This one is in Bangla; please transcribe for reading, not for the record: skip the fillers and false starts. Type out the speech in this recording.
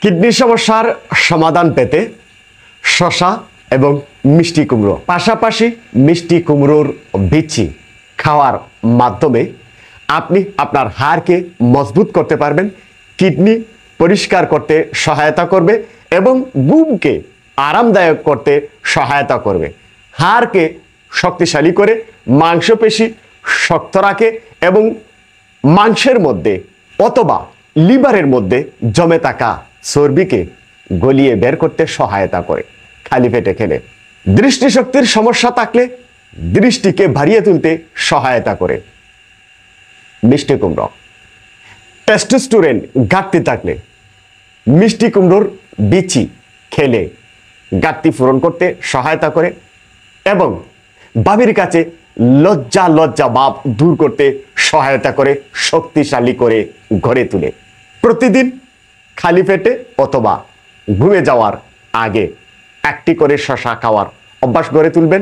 কিডনি সমস্যার সমাধান পেতে শসা এবং মিষ্টি কুমড়ো, পাশাপাশি মিষ্টি কুমড়োর বিচি খাওয়ার মাধ্যমে আপনি আপনার হাড়কে মজবুত করতে পারবেন, কিডনি পরিষ্কার করতে সহায়তা করবে এবং বুমকে আরামদায়ক করতে সহায়তা করবে, হাড়কে শক্তিশালী করে মাংসপেশি শক্ত রাখে এবং মাংসের মধ্যে অথবা লিভারের মধ্যে জমে থাকা চর্বিকে গলিয়ে বের করতে সহায়তা করে খালি পেটে খেলে। দৃষ্টিশক্তির সমস্যা থাকলে দৃষ্টিকে বাড়িয়ে তুলতে সহায়তা করে মিষ্টি কুমড়ো। টেস্টোস্টেরন ঘাটতি থাকলে মিষ্টি কুমড়োর বিচি খেলে ঘাটতি পূরণ করতে সহায়তা করে এবং বাবির কাছে লজ্জা ভাব দূর করতে সহায়তা করে, শক্তিশালী করে গড়ে তুলে। প্রতিদিন খালি পেটে অথবা ঘুমে যাওয়ার আগে একটি করে শসা খাওয়ার অভ্যাস গড়ে তুলবেন।